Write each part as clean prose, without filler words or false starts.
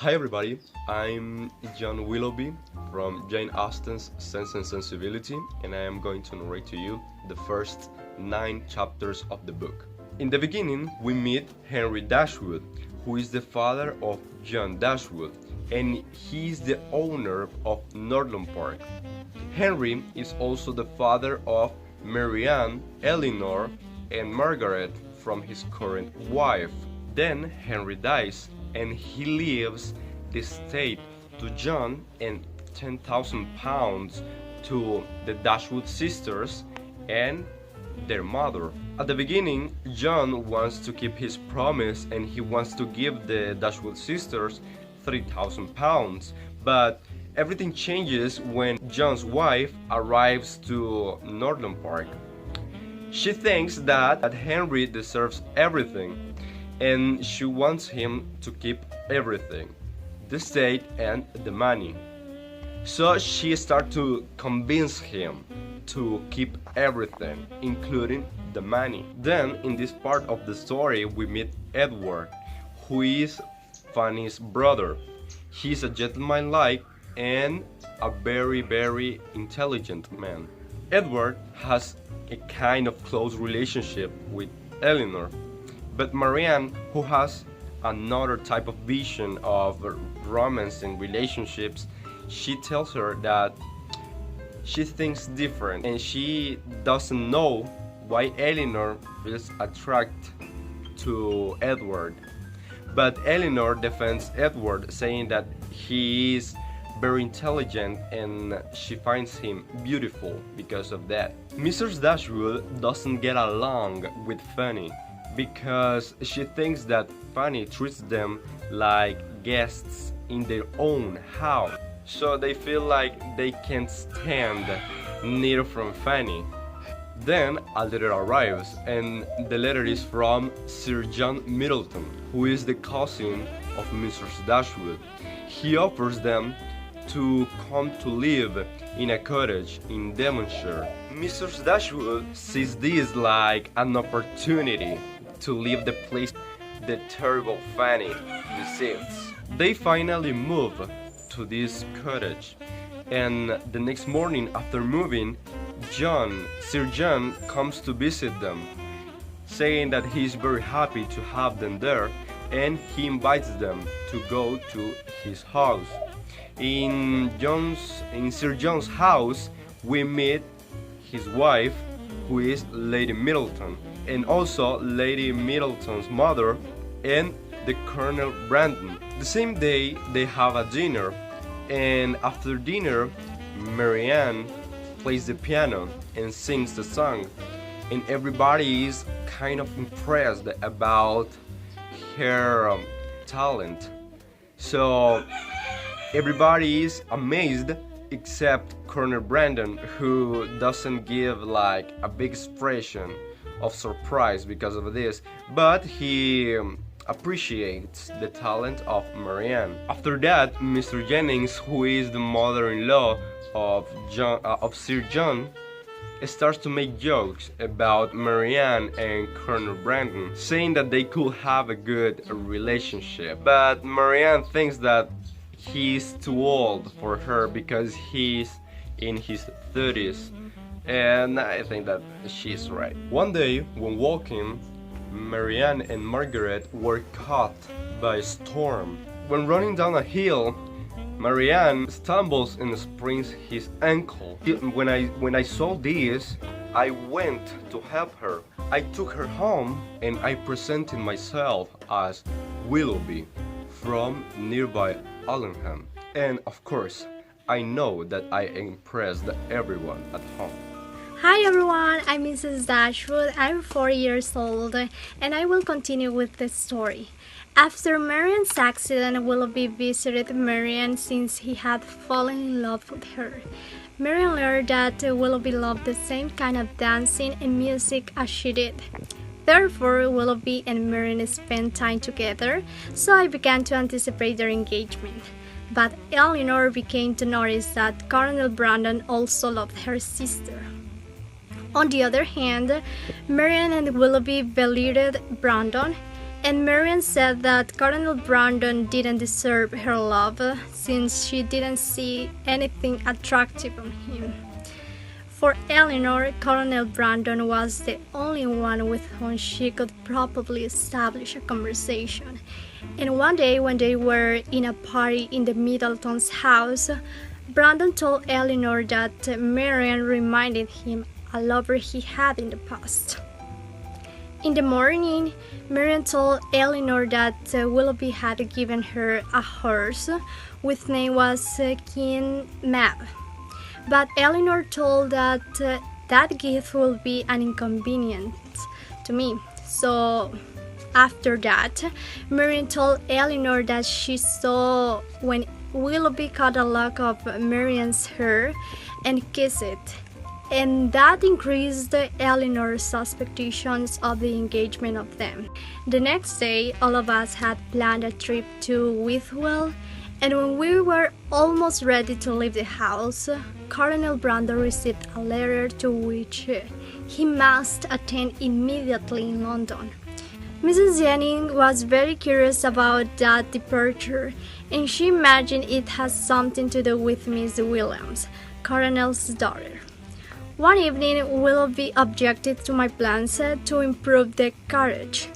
Hi everybody, I'm John Willoughby from Jane Austen's Sense and Sensibility, and I am going to narrate to you the first 9 chapters of the book. In the beginning, we meet Henry Dashwood, who is the father of John Dashwood, and he is the owner of Northern Park. Henry is also the father of Marianne, Eleanor, and Margaret from his current wife. Then Henry dies, and he leaves the estate to John and £10,000 to the Dashwood sisters and their mother. At the beginning, John wants to keep his promise and he wants to give the Dashwood sisters £3,000, but everything changes when John's wife arrives to Northern Park. She thinks that Henry deserves everything, and she wants him to keep everything, the estate and the money. So she starts to convince him to keep everything, including the money. Then in this part of the story we meet Edward, who is Fanny's brother. He's a gentleman-like and a very intelligent man. Edward has a kind of close relationship with Eleanor, but Marianne, who has another type of vision of romance and relationships, she tells her that she thinks different and she doesn't know why Eleanor feels attracted to Edward. But Eleanor defends Edward, saying that he is very intelligent and she finds him beautiful because of that. Mrs. Dashwood doesn't get along with Fanny because she thinks that Fanny treats them like guests in their own house. So they feel like they can't stand neither from Fanny. Then a letter arrives, and the letter is from Sir John Middleton, who is the cousin of Mrs. Dashwood. He offers them to come to live in a cottage in Devonshire. Mrs. Dashwood sees this like an opportunity to leave the place the terrible Fanny visits. They finally move to this cottage, and the next morning after moving, Sir John comes to visit them, saying that he is very happy to have them there, and he invites them to go to his house. In Sir John's house, we meet his wife, who is Lady Middleton, and also Lady Middleton's mother and the Colonel Brandon. The same day they have a dinner, and after dinner Marianne plays the piano and sings the song, and everybody is kind of impressed about her talent. So everybody is amazed except Colonel Brandon, who doesn't give like a big expression of surprise because of this, but he appreciates the talent of Marianne. After that, Mr. Jennings, who is the mother-in-law of Sir John, starts to make jokes about Marianne and Colonel Brandon, saying that they could have a good relationship. But Marianne thinks that he's too old for her because he's in his 30s, and I think that she's right. One day, when walking, Marianne and Margaret were caught by a storm. When running down a hill, Marianne stumbles and sprains his ankle. When I saw this, I went to help her. I took her home and I presented myself as Willoughby from nearby Allenham. And of course, I know that I impressed everyone at home. Hi everyone, I'm Mrs. Dashwood. I'm 4 years old and I will continue with the story. After Marianne's accident, Willoughby visited Marianne since he had fallen in love with her. Marianne learned that Willoughby loved the same kind of dancing and music as she did. Therefore, Willoughby and Marianne spent time together, so I began to anticipate their engagement. But Eleanor began to notice that Colonel Brandon also loved her sister. On the other hand, Marianne and Willoughby believed Brandon And Marian said that Colonel Brandon didn't deserve her love since she didn't see anything attractive on him. For Eleanor, Colonel Brandon was the only one with whom she could probably establish a conversation. And one day, when they were in a party in the Middletons' house, Brandon told Eleanor that Marian reminded him a lover he had in the past. In the morning, Marian told Eleanor that Willoughby had given her a horse, which name was King Mab. But Eleanor told that that gift will be an inconvenience to me. So after that, Marian told Eleanor that she saw when Willoughby cut a lock of Marian's hair and kissed it, and that increased Eleanor's suspicions of the engagement of them. The next day, all of us had planned a trip to Withwell, and when we were almost ready to leave the house, Colonel Brandon received a letter to which he must attend immediately in London. Mrs. Jennings was very curious about that departure, and she imagined it had something to do with Miss Williams, Colonel's daughter. One evening, Willoughby objected to my plans to improve the carriage.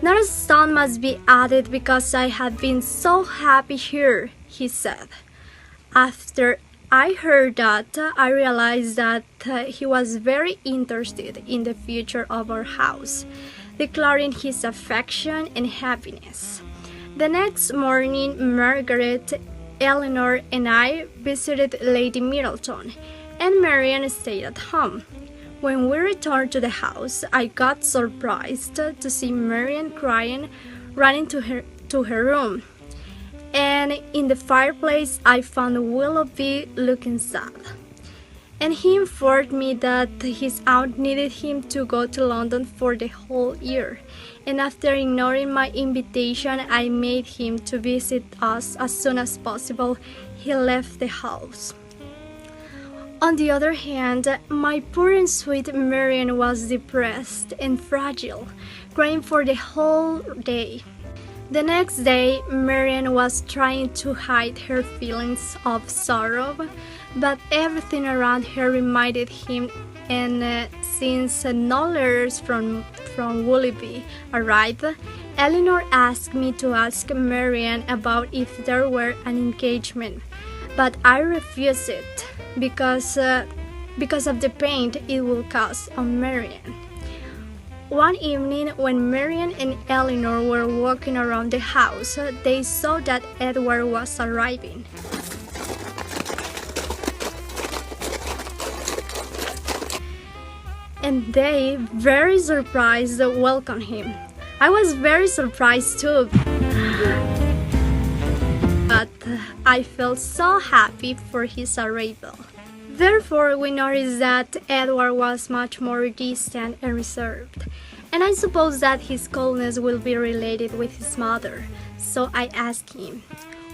"Not a stone must be added because I have been so happy here," he said. After I heard that, I realized that he was very interested in the future of our house, declaring his affection and happiness. The next morning, Margaret, Eleanor, and I visited Lady Middleton, and Marian stayed at home. When we returned to the house, I got surprised to see Marian crying, running to her room. And in the fireplace, I found Willoughby looking sad. And he informed me that his aunt needed him to go to London for the whole year. And after ignoring my invitation, I made him to visit us as soon as possible. He left the house. On the other hand, my poor and sweet Marian was depressed and fragile, crying for the whole day. The next day, Marian was trying to hide her feelings of sorrow, but everything around her reminded him, and since no letters from Willoughby arrived, Eleanor asked me to ask Marian about if there were an engagement, but I refused it because of the pain it would cause on Marian. One evening, when Marian and Eleanor were walking around the house, they saw that Edward was arriving. And they, very surprised, welcomed him. I was very surprised too, but I felt so happy for his arrival. Therefore, we noticed that Edward was much more distant and reserved, and I suppose that his coldness will be related with his mother. So I asked him,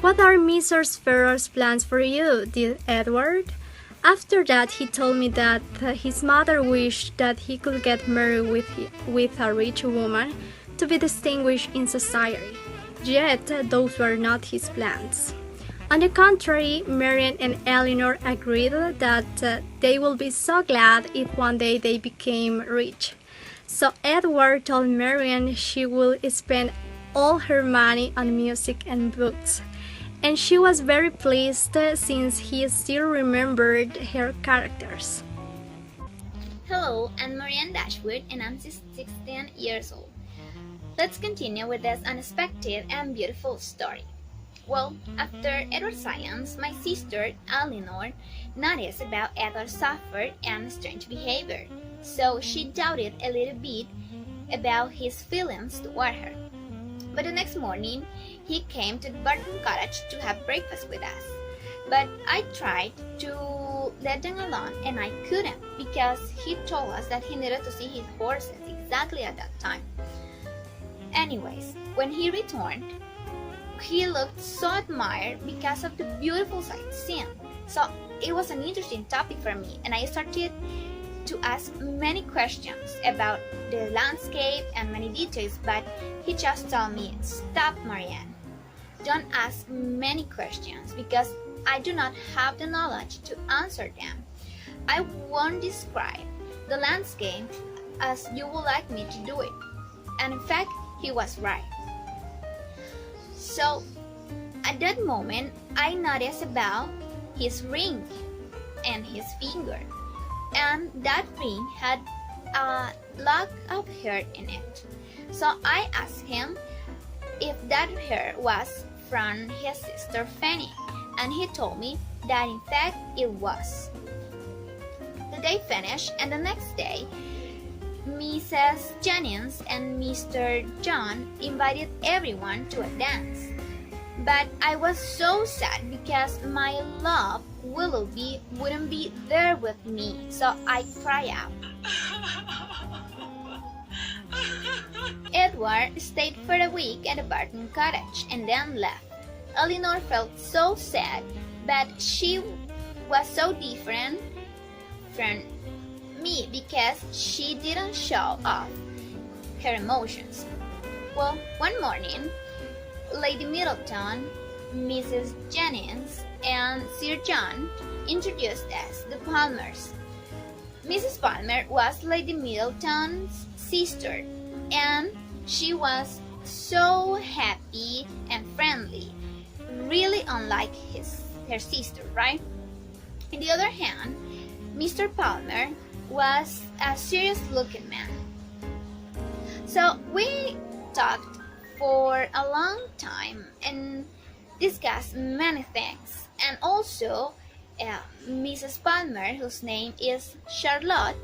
"What are Mrs. Ferrar's plans for you, dear Edward?" After that, he told me that his mother wished that he could get married with a rich woman to be distinguished in society. Yet, those were not his plans. On the contrary, Marian and Eleanor agreed that they would be so glad if one day they became rich. So Edward told Marian she would spend all her money on music and books, and she was very pleased since he still remembered her characters. Hello, I'm Marianne Dashwood and I'm 16 years old. Let's continue with this unexpected and beautiful story. Well, after Edward's silence, my sister, Eleanor, noticed about Edward's suffered and strange behavior, so she doubted a little bit about his feelings toward her. But the next morning, he came to the Barton cottage to have breakfast with us. But I tried to let them alone and I couldn't because he told us that he needed to see his horses exactly at that time. Anyways, when he returned, he looked so admired because of the beautiful sight seen. So it was an interesting topic for me, and I started to ask many questions about the landscape and many details, but he just told me, "Stop, Marianne. Don't ask many questions because I do not have the knowledge to answer them. I won't describe the landscape as you would like me to do it." And in fact, he was right. So at that moment, I noticed about his ring and his finger, and that ring had a lock of hair in it. So I asked him if that hair was from his sister Fanny, and he told me that in fact it was. The day finished, and the next day, Mrs. Jennings and Mr. John invited everyone to a dance. But I was so sad because my love Willoughby wouldn't be there with me, so I cried out. Edward stayed for a week at the Barton cottage and then left. Elinor felt so sad, but she was so different from me because she didn't show off her emotions. Well, one morning, Lady Middleton, Mrs. Jennings, and Sir John introduced us, the Palmers. Mrs. Palmer was Lady Middleton's sister, and she was so happy and friendly, really unlike her sister, right? On the other hand, Mr. Palmer was a serious-looking man. So we talked for a long time and discussed many things. And also, Mrs. Palmer, whose name is Charlotte,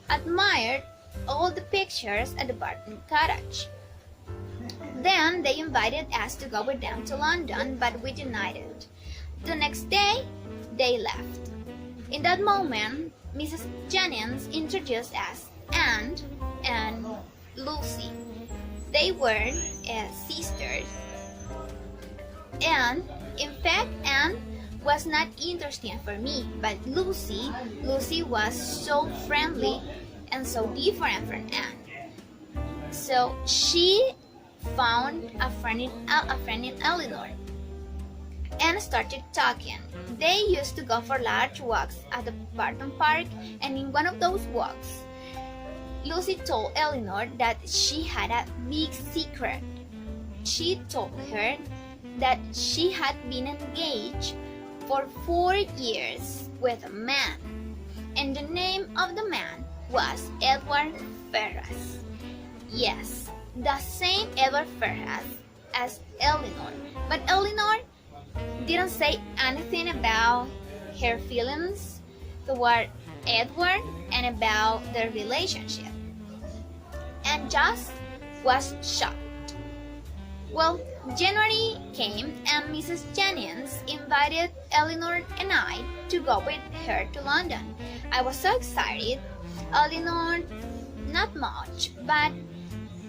admired all the pictures at the Barton cottage. Then they invited us to go with them to London, but we denied it. The next day, they left. In that moment, Mrs. Jennings introduced us, Anne and Lucy. They were sisters. And in fact, Anne was not interesting for me, but Lucy was so friendly and so different from Anne. So she found a friend in Elinor and started talking. They used to go for large walks at the Barton Park, and in one of those walks, Lucy told Elinor that she had a big secret. She told her that she had been engaged for 4 years with a man, and the name of the man was Edward Ferrars. Yes, the same Edward Ferrars as Elinor, but Elinor didn't say anything about her feelings toward Edward and about their relationship, and just was shocked. Well, January came and Mrs. Jennings invited Elinor and I to go with her to London. I was so excited. Elinor, not much, but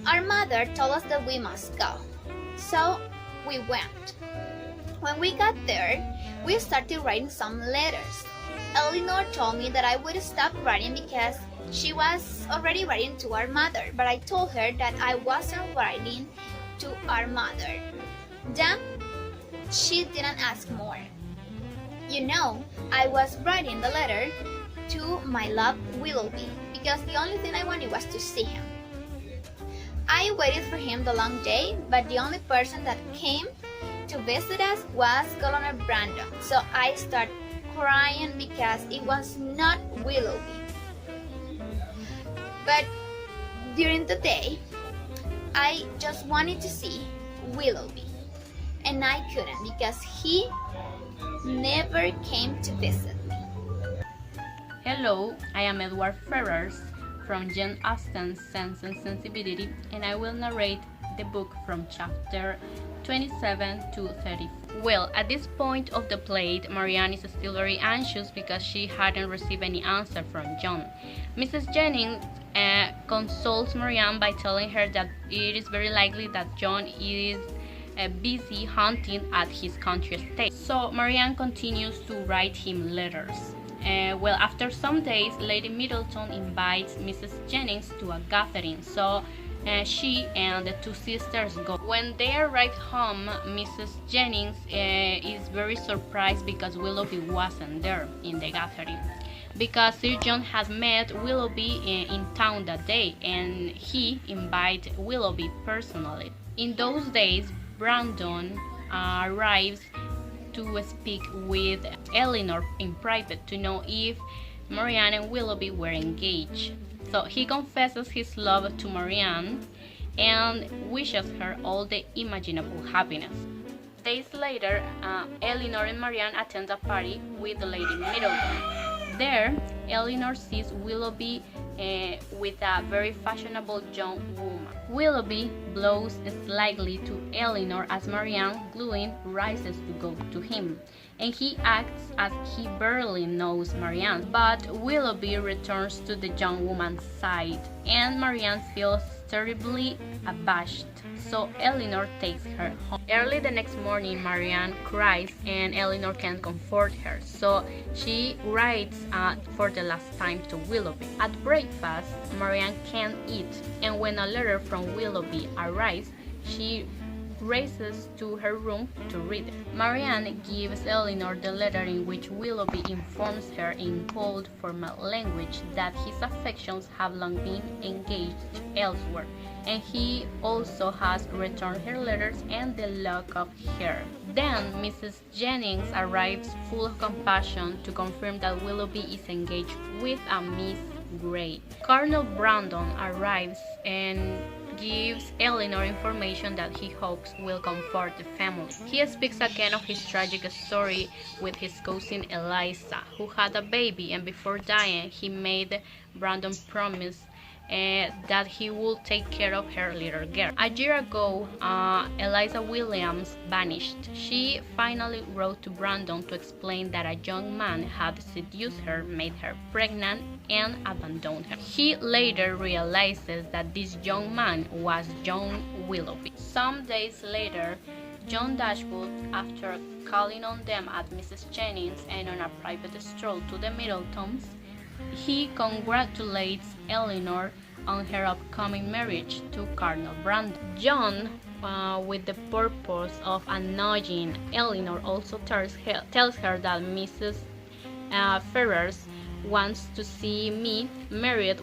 our mother told us that we must go. So we went. When we got there, we started writing some letters. Elinor told me that I would stop writing because she was already writing to our mother, but I told her that I wasn't writing to our mother. Then she didn't ask more. You know, I was writing the letter to my love Willoughby because the only thing I wanted was to see him. I waited for him the long day, but the only person that came to visit us was Colonel Brandon. So I started crying because it was not Willoughby. But during the day, I just wanted to see Willoughby, and I couldn't because he never came to visit me. Hello, I am Edward Ferrars from Jane Austen's Sense and Sensibility, and I will narrate the book from chapter 27 to 30. Well, at this point of the play, Marianne is still very anxious because she hadn't received any answer from John. Mrs. Jennings consoles Marianne by telling her that it is very likely that John is busy hunting at his country estate. So Marianne continues to write him letters. Well, after some days, Lady Middleton invites Mrs. Jennings to a gathering, so she and the two sisters go. When they arrive home, Mrs. Jennings is very surprised because Willoughby wasn't there in the gathering. Because Sir John has met Willoughby in town that day, and he invited Willoughby personally. In those days, Brandon arrives to speak with Eleanor in private to know if Marianne and Willoughby were engaged. So he confesses his love to Marianne and wishes her all the imaginable happiness. Days later, Eleanor and Marianne attend a party with Lady Middleton. There, Eleanor sees Willoughby with a very fashionable young woman. Willoughby blows slightly to Eleanor as Marianne, gluing, rises to go to him, and he acts as he barely knows Marianne. But Willoughby returns to the young woman's side, and Marianne feels terribly abashed, so Eleanor takes her home. Early the next morning, Marianne cries and Eleanor can't comfort her, so she writes for the last time to Willoughby. At breakfast, Marianne can't eat, and when a letter from Willoughby arrives, she races to her room to read it. Marianne gives Eleanor the letter in which Willoughby informs her in cold, formal language that his affections have long been engaged elsewhere, and he also has returned her letters and the lock of hair. Then Mrs. Jennings arrives full of compassion to confirm that Willoughby is engaged with a Miss Grey. Colonel Brandon arrives and gives Eleanor information that he hopes will comfort the family. He speaks again of his tragic story with his cousin Eliza, who had a baby, and before dying he made Brandon promise that he will take care of her little girl. A year ago, Eliza Williams vanished. She finally wrote to Brandon to explain that a young man had seduced her, made her pregnant, and abandoned her. He later realizes that this young man was John Willoughby. Some days later, John Dashwood, after calling on them at Mrs. Jennings and on a private stroll to the Middletons, he congratulates Eleanor on her upcoming marriage to Colonel Brandon. John, with the purpose of annoying Eleanor, also tells her that Mrs. Ferrers wants to see me married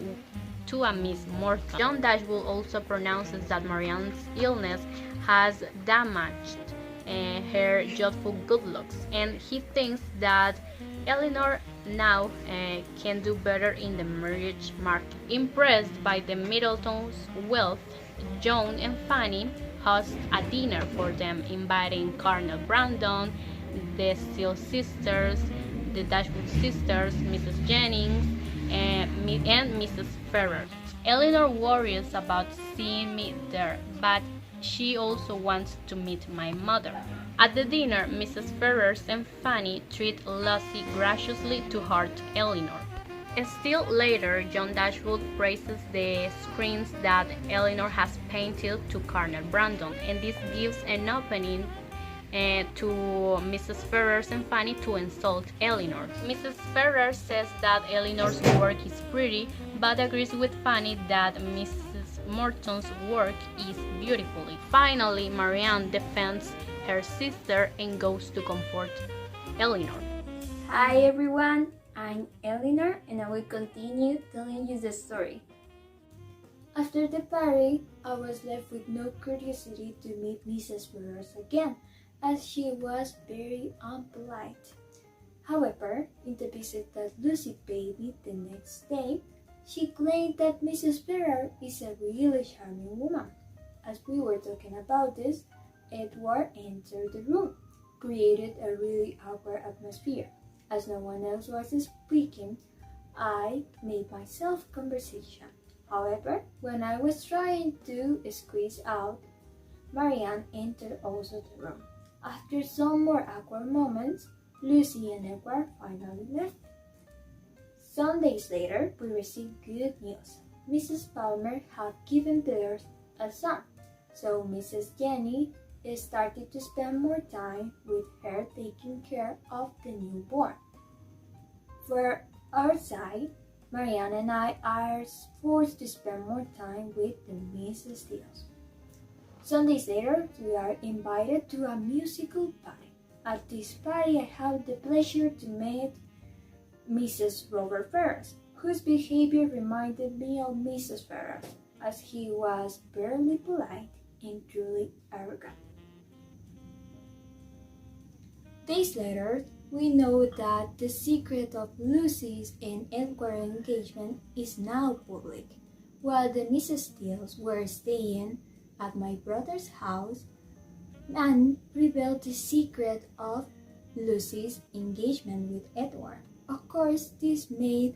to a Miss Morton. John Dashwood also pronounces that Marianne's illness has damaged her youthful good looks, and he thinks that Eleanor now can do better in the marriage market. Impressed by the Middletons' wealth, John and Fanny host a dinner for them, inviting Colonel Brandon, the Steele sisters, the Dashwood sisters, Mrs. Jennings, and Mrs. Ferrers. Eleanor worries about seeing me there, but she also wants to meet my mother. At the dinner, Mrs. Ferrers and Fanny treat Lucy graciously to hurt Eleanor. Still later, John Dashwood praises the screens that Eleanor has painted to Colonel Brandon, and this gives an opening to Mrs. Ferrers and Fanny to insult Eleanor. Mrs. Ferrers says that Eleanor's work is pretty, but agrees with Fanny that Mrs. Morton's work is beautiful. Finally, Marianne defends her sister and goes to comfort Eleanor. Hi everyone, I'm Eleanor and I will continue telling you the story. After the party, I was left with no curiosity to meet Mrs. Ferrers again, as she was very unpolite. However, in the visit that Lucy paid me the next day, she claimed that Mrs. Ferrers is a really charming woman. As we were talking about this, Edward entered the room, created a really awkward atmosphere. As no one else was speaking, I made myself conversation. However, when I was trying to squeeze out, Marianne entered also the room. After some more awkward moments, Lucy and Edward finally left. Some days later, we received good news. Mrs. Palmer had given birth a son, so Mrs. Jenny started to spend more time with her taking care of the newborn. For our side, Marianne and I are forced to spend more time with the Mrs. Steels. Some days later, we are invited to a musical party. At this party, I have the pleasure to meet Mrs. Robert Ferrars, whose behavior reminded me of Mrs. Ferrars, as he was barely polite and truly arrogant. Days later, we know that the secret of Lucy's and Edward's engagement is now public. While the Mrs. Steels were staying at my brother's house, Anne revealed the secret of Lucy's engagement with Edward. Of course, this made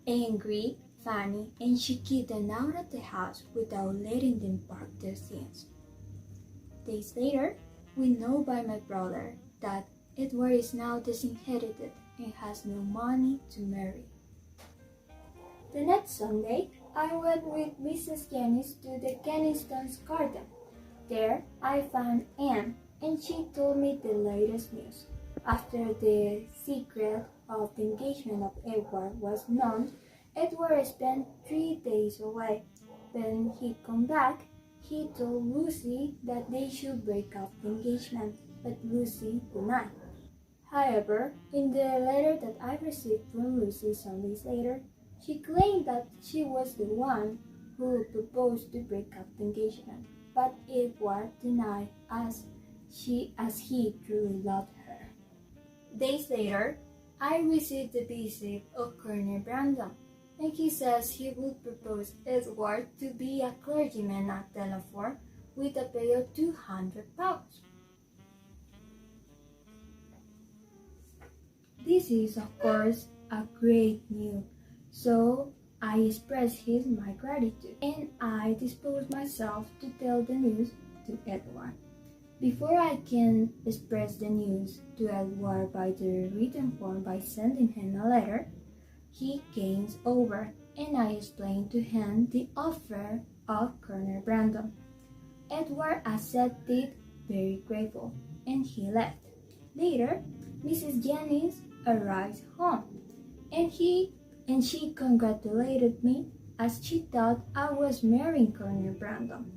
angry Fanny, and she kicked them out of the house without letting them park their things. Days later, we know by my brother that Edward is now disinherited and has no money to marry. The next Sunday, I went with Mrs. Janice to the Kennington's garden. There, I found Anne, and she told me the latest news. After the secret of the engagement of Edward was known, Edward spent 3 days away. When he came back, he told Lucy that they should break up the engagement, but Lucy denied. However, in the letter that I received from Lucy some days later, she claimed that she was the one who proposed to break up the engagement, but Edward denied as he truly loved her. Days later, I received the visit of Colonel Brandon, and he says he would propose Edward to be a clergyman at Delaford with a pay of £200. This is, of course, a great news, so I express my gratitude, and I dispose myself to tell the news to Edward. Before I can express the news to Edward by the written form by sending him a letter, he came over, and I explained to him the offer of Colonel Brandon. Edward accepted, very grateful, and he left. Later, Mrs. Jennings arrived home, and she congratulated me as she thought I was marrying Colonel Brandon.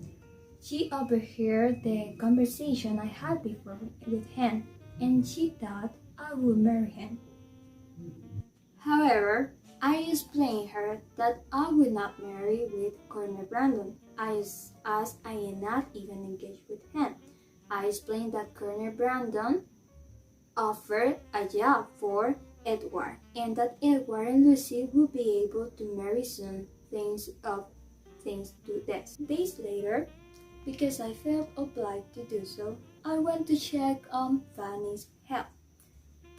She overheard the conversation I had before with him, and she thought I would marry him. However, I explained her that I would not marry with Colonel Brandon, as I am not even engaged with him. I explained that Colonel Brandon offered a job for Edward, and that Edward and Lucy would be able to marry soon, thanks to this. Days later, because I felt obliged to do so, I went to check on Fanny's health.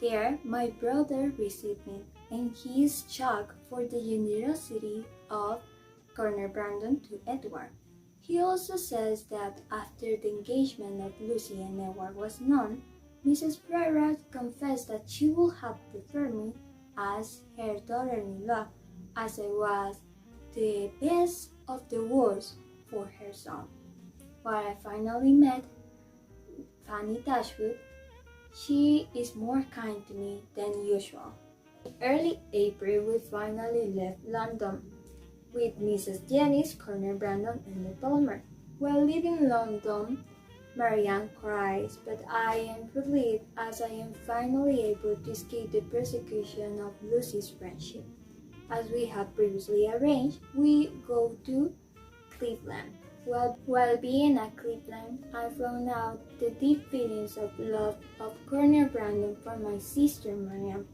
There, my brother received me, and he is shocked for the generosity of Colonel Brandon to Edward. He also says that after the engagement of Lucy and Edward was known, Mrs. Ferrars confessed that she would have preferred me as her daughter-in-law, as I was the best of the worlds for her son. When I finally met Fanny Dashwood, she is more kind to me than usual. In early April, we finally left London with Mrs. Jennings, Colonel Brandon, and the Palmer. While leaving London, Marianne cries, but I am relieved as I am finally able to escape the persecution of Lucy's friendship. As we had previously arranged, we go to Cleveland. While being at Cleveland, I found out the deep feelings of love of Colonel Brandon for my sister Marianne.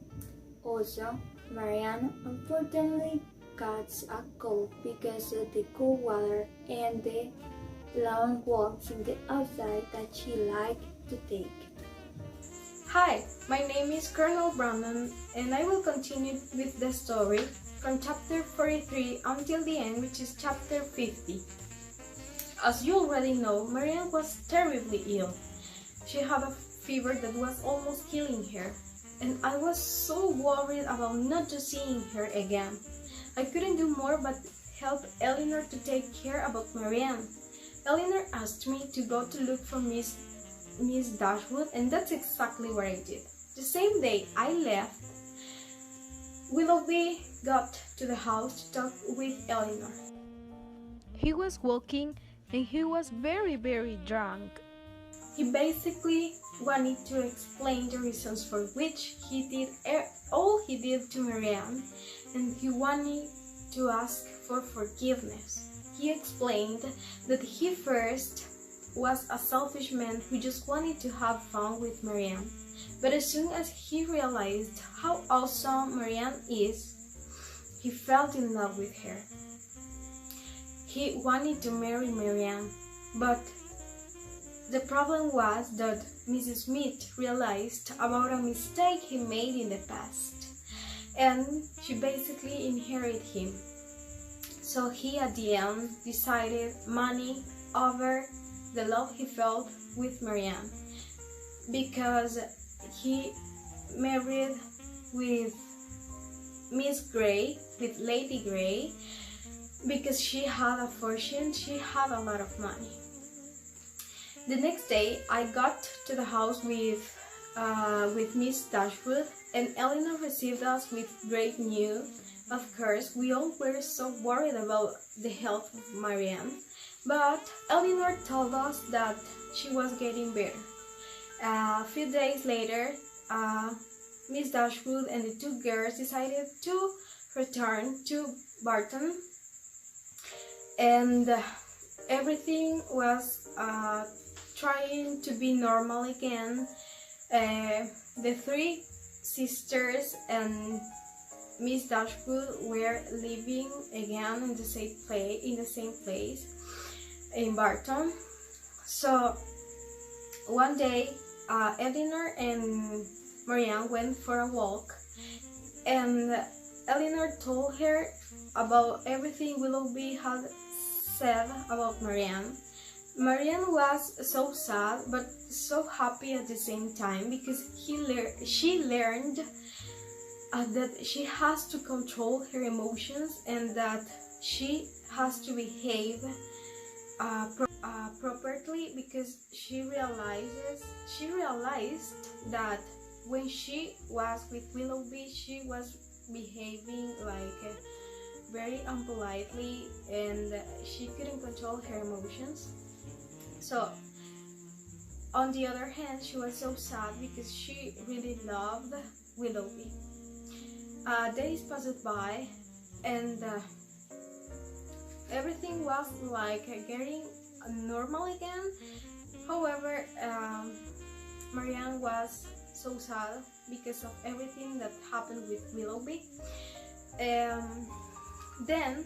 Also, Marianne unfortunately catches a cold because of the cold water and the long walks in the outside that she liked to take. Hi, my name is Colonel Brandon, and I will continue with the story from chapter 43 until the end, which is chapter 50. As you already know, Marianne was terribly ill. She had a fever that was almost killing her, and I was so worried about not just seeing her again. I couldn't do more but help Eleanor to take care about Marianne. Eleanor asked me to go to look for Miss Dashwood, and that's exactly what I did. The same day I left, Willoughby got to the house to talk with Eleanor. He was walking and he was very drunk. He basically wanted to explain the reasons for which he did all he did to Marianne, and he wanted to ask for forgiveness. He explained that he first was a selfish man who just wanted to have fun with Marianne, but as soon as he realized how awesome Marianne is, he fell in love with her. He wanted to marry Marianne, but the problem was that Mrs. Smith realized about a mistake he made in the past, and she basically inherited him. So he at the end decided money over the love he felt with Marianne, because he married with Miss Grey, with Lady Grey, because she had a fortune, she had a lot of money. The next day, I got to the house with Miss Dashwood, and Eleanor received us with great news. Of course, we all were so worried about the health of Marianne, but Eleanor told us that she was getting better. A few days later, Miss Dashwood and the two girls decided to return to Barton, and everything was trying to be normal again. The three sisters and Miss Dashwood were living again in the same place in Barton. So one day, Eleanor and Marianne went for a walk, and Eleanor told her about everything Willoughby had said about Marianne. Marianne was so sad but so happy at the same time, because she learned that she has to control her emotions and that she has to behave properly, because she realized that when she was with Willoughby, she was behaving like very unpolitely, and she couldn't control her emotions. So on the other hand, she was so sad because she really loved Willoughby. Days passed by, and everything was like getting normal again. However, Marianne was so sad because of everything that happened with Willoughby. Then,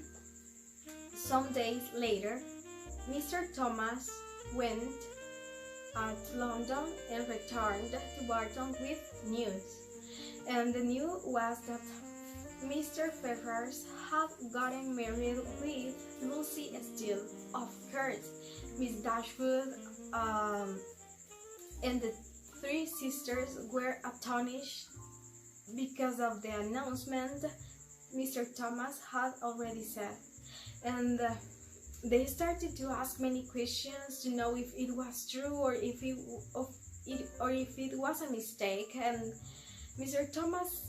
some days later, Mr. Thomas went to London and returned to Barton with news. And the news was that Mr. Ferrars had gotten married with Lucy Steele. Of course, Miss Dashwood and the three sisters were astonished because of the announcement Mr. Thomas had already said. And they started to ask many questions to know if it was true or if it was a mistake. And Mr. Thomas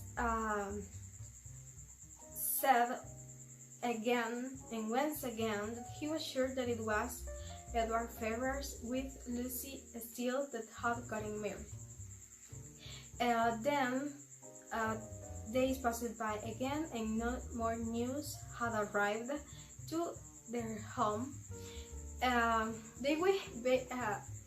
said again and once again that he was sure that it was Edward Ferrars with Lucy Steele that had gotten married. Then days passed by again, and no more news had arrived to their home.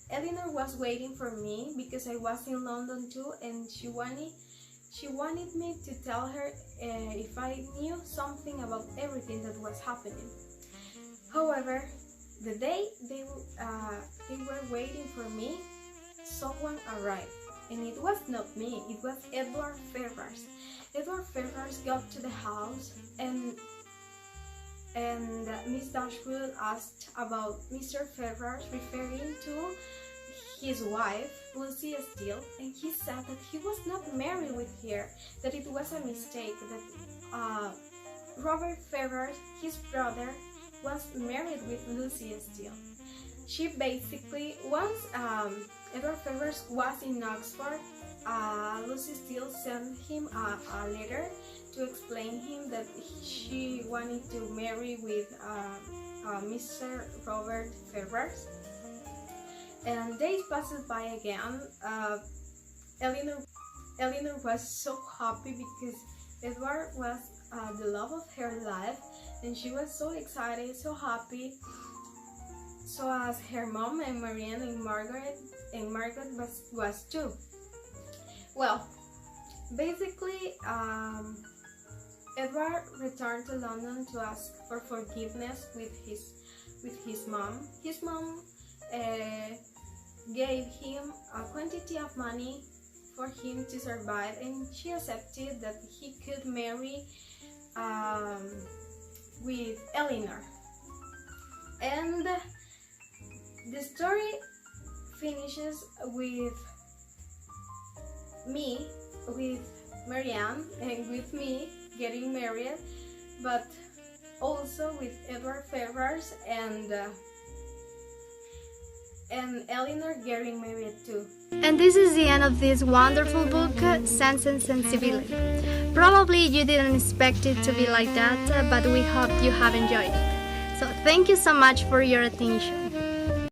Eleanor was waiting for me because I was in London too, and she wanted me to tell her if I knew something about everything that was happening. However, the day they were waiting for me, someone arrived, and it was not me, it was Edward Ferrars. Edward Ferrars got to the house, and Miss Dashwood asked about Mr. Ferrars, referring to his wife, Lucy Steele, and he said that he was not married with her, that it was a mistake, that Robert Ferrars, his brother, was married with Lucy Steele. She basically, once Edward Ferrars was in Oxford, Lucy Steele sent him a letter to explain him that she wanted to marry with Mr. Robert Ferrars. And days passed by again. Eleanor was so happy because Edward was the love of her life, and she was so excited, so happy. So as her mom and Marianne and Margaret was too. Well, basically, Edward returned to London to ask for forgiveness with his mom. His mom gave him a quantity of money for him to survive, and she accepted that he could marry with Eleanor. And the story finishes with Marianne and with me getting married, but also with Edward Ferrars and Eleanor getting married too. And this is the end of this wonderful book, Sense and Sensibility. Probably you didn't expect it to be like that, but we hope you have enjoyed it. So thank you so much for your attention.